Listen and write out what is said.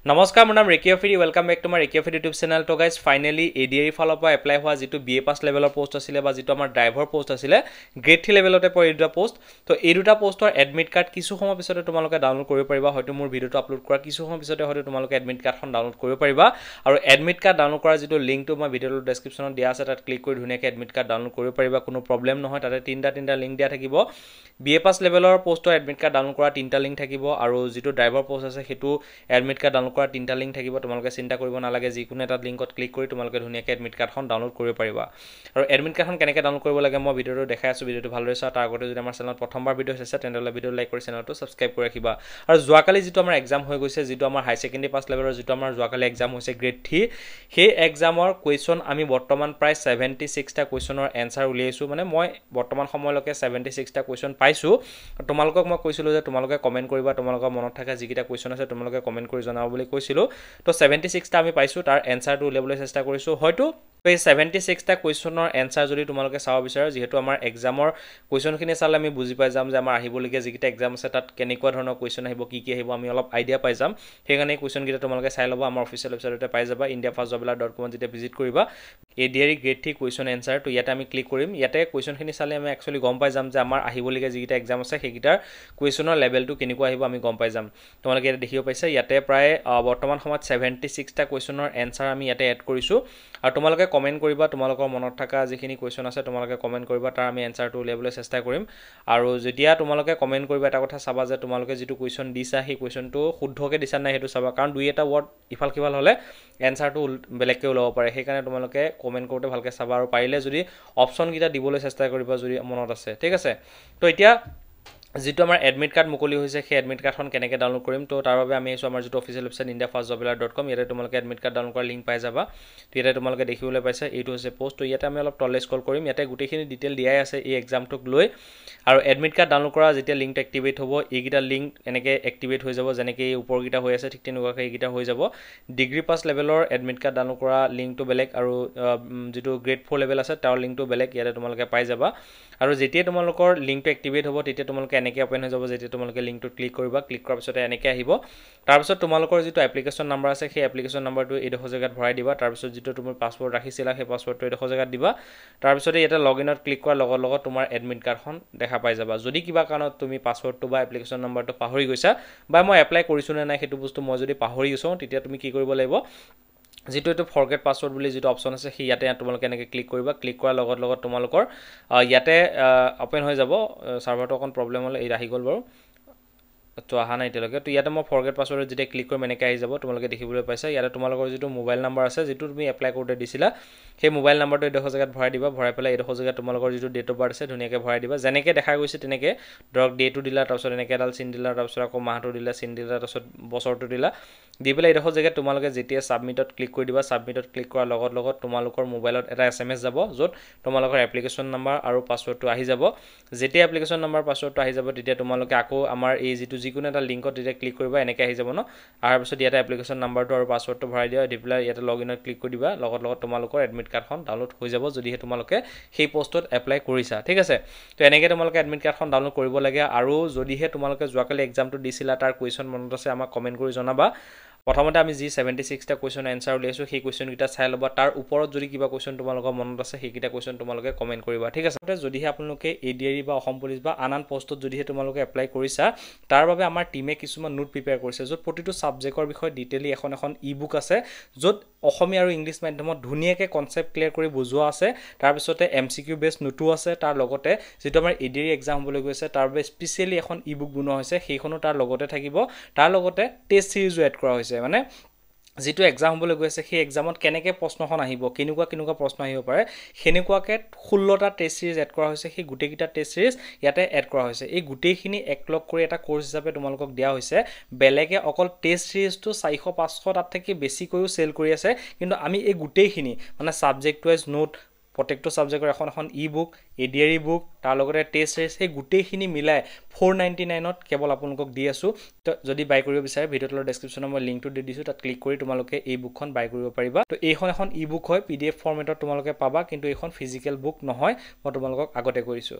নমস্কাৰ মোৰ নাম Reki Ofiri welcome back to my Reki Ofiri YouTube channel তো গাইজ ফাইনালি এডিআৰি ফালৰ পৰা এপ্লাই হোৱা যেটো বিএ পাস লেভেলৰ পোষ্ট আছিলে বা যেটো আমাৰ ড্ৰাইভাৰ পোষ্ট আছিলে গ্ৰেড 3 লেভেলতে পৰে এই দুটা পোষ্ট তো এই দুটা পোষ্টৰ এডমিট কাৰ্ড কিছু সময় পিছতে তোমালোকে ডাউনলোড কৰিব পাৰিবা হয়তো মোৰ ভিডিওটো আপলোড কৰা কিছু সময় পিছতে হয়তো তোমালোকে এডমিট কাৰ্ডখন ডাউনলোড কৰিব পাৰিবা আৰু এডমিট কাৰ্ড ডাউনলোড কৰা যেটো লিংকটো মই ভিডিওৰ ডেসক্ৰিপচনত দিয়া আছে তাত ক্লিক কৰি ধুনীয়াকৈ এডমিট কাৰ্ড ডাউনলোড কৰিব পাৰিবা কোনো প্ৰবলেম নহয় তাতে তিনটা লিংক দিয়া থাকিব বিএ পাস লেভেলৰ পোষ্টৰ এডমিট কাৰ্ড ডাউনলোড কৰা তিনটা লিংক থাকিব আৰু যেটো ড্ৰাইভাৰ পোষ্ট আছে হেতু এডমিট কাৰ্ড ডাউনলোড কৰা তিনটা লিংক থাকিব তোমালোকে চিন্তা কৰিব নালাগে যিকোনো এটা লিংকত ক্লিক কৰি তোমালোকে ধুনীয়াকৈ এডমিট কাৰ্ডখন ডাউনলোড কৰিব পাৰিবা আৰু এডমিট কাৰ্ডখন কেনেকৈ ডাউনলোড কৰিব লাগে মই ভিডিওটো দেখাই আছো ভিডিওটো ভালদৰে চাওক তাৰ আগতে যদি আমাৰ চেনেলত প্ৰথমবাৰ ভিডিও হৈছে তেন্তে ভিডিও লাইক কৰি চেনেলটো সাবস্ক্ৰাইব কৰি ৰাখিবা আৰু যোৱাকালি যেটো আমাৰ এক্সাম হৈ গৈছে যেটো আমাৰ হাই সেকেন্ডাৰী পাস লেভেলৰ যেটো আমাৰ যোৱাকালি এক্সাম হৈছে গ্ৰেড 3 সেই এক্সামৰ কোৱেশ্চন আমি বৰ্তমান প্ৰায় 76 টা কোৱেশ্চনৰ এনসাৰ উলিয়াইছো মানে মই বৰ্তমান সময়লৈকে 76 টা কোৱেশ্চন পাইছো তোমালোকক মই কৈছিলো যে তোমালোকে কমেন্ট কৰিবা তোমালোকৰ মনত থকা যিকিটা কোৱেশ্চন আছে তোমালোকে কমেন্ট কৰি জনাব বুলি কৈছিলো তো 76 টা আমি পাইছো তাৰ এনসাৰটো উলিয়াবলৈ চেষ্টা কৰিছো হয়তো এই 76 টা কোৱেশ্চনৰ এনসাৰ যদি তোমালোকে চাও বিচাৰা যেহেতু আমাৰ এক্সামৰ কোৱেশ্চনখিনি চালে আমি বুজি পাই যাম যে আমাৰ আহিবলগীয়া যিকিটা এক্সাম আছে তাত কেনেকুৱা ধৰণৰ কোৱেশ্চন আহিব কি আহিব আমি অলপ আইডিয়া পাই যাম সেইকাৰণে কোৱেশ্চন কিটা তোমালোকে চাই লবা আমাৰ অফিচিয়েল ৱেবছাইটতে পাই যাবা indiafastjobler.com যেতিয়া ভিজিট কৰিবা এডিআৰি গ্ৰেড 3 কোৱেশ্চন এনসাৰ তো ইয়াতে আমি ক্লিক কৰিম ইয়াতে কোৱেশ্চনখিনি চালে আমি একচুয়ালি গম পাই যাম যে আমাৰ আহিবলগীয়া যিকিটা এক্সাম আছে সেইকিটাৰ কোৱেশ্চনৰ লেভেলটো কেনেকুৱা আহিব আমি গম পাই যাম তোমালোকে এটা দেখিব পাইছা ইয়াতে প্ৰায় বৰ্তমান সময়ত 76 টা কোৱেশ্চনৰ এনসাৰ আমি ইয়াতে এড কৰিছো আৰু তোমালোকে কমেন্ট কৰিবা তোমালোকৰ মনত থকা যিখিনি কোৱেশ্চন আছে তোমালোকে কমেন্ট কৰিবা তাৰ আমি এনসাৰটো উলিয়াবলৈ চেষ্টা কৰিম আৰু যেতিয়া তোমালোকে কমেন্ট কৰিবা এটা কথা চাবা যে তোমালোকে যেটো কোৱেশ্চন দিছা সেই কোৱেশ্চনটো শুদ্ধকে দিছা নাই হেতু চাবা কাৰণ দুই এটা ওৱৰ্ড ইফাল কিফাল হলে এনসাৰটো বেলেগকে ওলাব পাৰে সেইকাৰণে তোমালোকে কমেন্ট কৰোতে ভালকে চাবা আৰু পাৰিলে যদি অপচন কিটা দিবলৈ চেষ্টা কৰিবা যদি মনত আছে ঠিক আছে তো এতিয়া যেটো আমাৰ এডমিট কাৰ্ড মুকলি হৈছে সেই এডমিট কাৰ্ডখন কেনেকৈ ডাউনলোড কৰিম তো তাৰ বাবে আমি এসো আমাৰ যেটো অফিচিয়েল ৱেবছাইট indiafastjobler.com ইয়াতে তোমালোকে এডমিট কাৰ্ড ডাউনলোড কৰাৰ লিংক পাই যাবা তো ইয়াতে তোমালোকে দেখিবলৈ পাইছা এইটো হৈছে পোষ্ট তো ইয়াতে আমি অলপ তললে স্ক্ৰল কৰিম ইয়াতে গুটেখিনি ডিটেইল দিয়াই আছে এই এক্সামটোক লৈ আৰু এডমিট কাৰ্ড ডাউনলোড কৰা যেতিয়া লিংকটো এক্টিভেট হ'ব এইকিটা লিংক এনেকৈ এক্টিভেট হৈ যাব যেনেকৈ এই ওপৰ কিটা হৈ আছে ঠিক তেনেকুৱাকৈ এইকিটা হৈ যাব ডিগ্ৰী পাস লেভেলৰ এডমিট কাৰ্ড ডাউনলোড কৰা লিংকটো বেলেগ আৰু যেটো গ্ৰেড 4 লেভেল আছে তাৰ লিংকটো বেলেগ ইয়াতে তোমালোকে পাই যাবা আৰু যেতিয়া তোমালোকৰ লিংকটো এক্টিভেট হ'ব তেতিয়া তোমালোকে এনেকৈ ওপেন হৈ যাব যেতিয়া তোমালোকে লিংকটো ক্লিক কৰিবা ক্লিক কৰাৰ পিছত এনেকৈ আহিব তাৰ পিছত তোমালোকৰ যেটো এপ্লিকেশন নম্বৰ আছে সেই এপ্লিকেশন নম্বৰটো এইডোখৰ জায়গাত ভৰাই দিবা তাৰ পিছত যেটো তুমি পাসওয়াৰ্ড ৰাখিছিলা সেই পাসওয়াৰ্ডটো এইডোখৰ জায়গাত দিবা তাৰ পিছত ইয়াতে লগইনত ক্লিক কৰাৰ লগত তোমাৰ এডমিট কাৰ্ডখন দেখা পাই যাবা যদি কিবা কাৰণত তুমি পাসওয়াৰ্ডটো বা এপ্লিকেশন নম্বৰটো পাহৰি গৈছা বা মই এপ্লাই কৰিছো নে নাই হেতু বস্তু মই যদি পাহৰি গৈছো তেতিয়া তুমি কি কৰিব লাগিব যেটো এটো ফৰগেট পাসওয়াৰ্ড বুলি যেটো অপচন আছে সেই ইয়াতে তোমালোকে এনেকৈ ক্লিক কৰিবা ক্লিক কৰাৰ লগত তোমালোকৰ ইয়াতে ওপেন হৈ যাব সাৰ্ভাৰটো অকন প্ৰবলেম হলে এই আহি গল বাৰু তো আহা নাই তেলকে তো ইয়াতে মই ফৰগেট পাসওয়াৰ্ড যেতিয়া ক্লিক কৰিম এনেকৈ আহি যাব তোমালোকে দেখিবলৈ পাইছা ইয়াতে তোমালোকৰ যেটো মোবাইল নম্বৰ আছে যেটো তুমি এপ্লাই কৰোতে দিছিলা সেই মোবাইল নম্বৰটো এইডোখৰ জায়গাত ভৰাই দিবা ভৰাই পেলাই এইডোখৰ জায়গাত তোমালোকৰ যেটো ডেট অফ বাৰ্থ আছে ধুনীয়াকৈ ভৰাই দিবা যেনেকৈ দেখা গৈছে তেনেকৈ ধৰক ডেটো দিলা তাৰ পিছত এনেকৈ এডাল চিন দিলা তাৰ পিছত আকৌ মাহটো দিলা চিন দিলা তাৰ পিছত বছৰটো দিলা দি পেলাই এইডোখৰ জায়গাত তোমালোকে যেতিয়া সাবমিটত ক্লিক কৰি দিবা সাবমিটত ক্লিক কৰাৰ লগত তোমালোকৰ মোবাইলত এটা এসএমএস যাব যত তোমালোকৰ এপ্লিকেশন নম্বৰ আৰু পাসওয়াৰ্ডটো আহি যাব যেতিয়া এপ্লিকেশন নম্বৰ পাসওয়াৰ্ডটো আহি যাব তেতিয়া তোমালোকে আকৌ আমাৰ এই যেটো যিকোনো এটা লিংকত যেতিয়া ক্লিক কৰিবা এনেকৈ আহি যাব ন আৰু পিছত ইয়াতে এপ্লিকেশন নম্বৰটো আৰু পাসওয়াৰ্ডটো ভৰাই দিয়া দি পেলাই ইয়াতে লগইনত ক্লিক কৰি দিবা লগত তোমালোকৰ এডমিট কাৰ্ডখন ডাউনলোড হৈ যাব যদি তোমালোকে সেই পোষ্টত এপ্লাই কৰিছা ঠিক আছে তো এনেকৈ তোমালোকে এডমিট কাৰ্ডখন ডাউনলোড কৰিব লাগে আৰু যদিহে তোমালোকে যোৱাকালি এক্সামটো দিছিলা তাৰ কোৱেশ্চন মনত আছে আমাক কমেন্ট কৰি জনাবা প্ৰথমতে আমি জি 76 টা কোৱেশ্চন এনসাৰ উলিয়াইছো সেই কোৱেশ্চন কিটা চাই লবা তাৰ ওপৰত যদি কিবা কোৱেশ্চন তোমালোকৰ মনত আছে সেইকিটা কোৱেশ্চন তোমালোকে কমেন্ট কৰিবা ঠিক আছে যদিহে আপোনালোকে এডিআৰি বা অসম পুলিচ বা আন পোষ্টত যদিহে তোমালোকে এপ্লাই কৰিছা তাৰ বাবে আমাৰ টিমে কিছুমান নোট প্ৰিপেয়াৰ কৰিছে যত প্ৰতিটো সাবজেক্টৰ বিষয়ে ডিটেইলি এখন ই-বুক আছে যত অসমীয়া আৰু ইংলিশ মাধ্যমত ধুনীয়াকৈ কনসেপ্ট ক্লিয়াৰ কৰি বুজোৱা আছে তাৰ পিছতে এমসিকিউ বেস নোটো আছে তাৰ লগতে যেটো আমাৰ এডিআৰি এক্সাম হবলৈ গৈছে তাৰ বাবে স্পেশালি এখন ই-বুক বনোৱা হৈছে সেইখনো তাৰ লগতে থাকিব তাৰ লগতে টেষ্ট সিৰিজও এড কৰা হৈছে মানে যেটো এক্সাম হবলৈ গৈছে সেই এক্সামত কেনেকৈ প্ৰশ্নখন আহিব কেনেকুৱা প্ৰশ্ন আহিব পাৰে হেনেকুৱাকে 16 টা টেষ্ট সিৰিজ এড কৰা হৈছে সেই গুটেকিটা টেষ্ট সিৰিজ ইয়াতে এড কৰা হৈছে এই গুটেখিনি একলগ কৰি এটা কোৰ্স হিচাপে তোমালোকক দিয়া হৈছে বেলেগে অকল টেষ্ট সিৰিজটো 400 500 তাত থেকে বেছি কৰিও সেল কৰি আছে কিন্তু আমি এই গুটেখিনি মানে সাবজেক্ট ওয়াইজ নোট প্ৰত্যেকটো সাবজেক্টৰ এখন ই-বুক এডিআৰি বুক তাৰ লগতে টেষ্ট সিৰিজ সেই গুটেখিনি মিলাই 499 ত কেৱল আপোনালোকক দি আছো তো যদি বাই কৰিব বিচাৰে ভিডিওৰ ডেসক্ৰিপচনত মই লিংকটো দি দিছো তাত ক্লিক কৰি তোমালোকে এই বুকখন বাই কৰিব পাৰিবা তো এইখন এখন ই-বুক হয় পিডিএফ ফৰমেটত তোমালোকে পাবা কিন্তু এইখন ফিজিক্যাল বুক নহয় মই তোমালোকক আগতে কৰিছো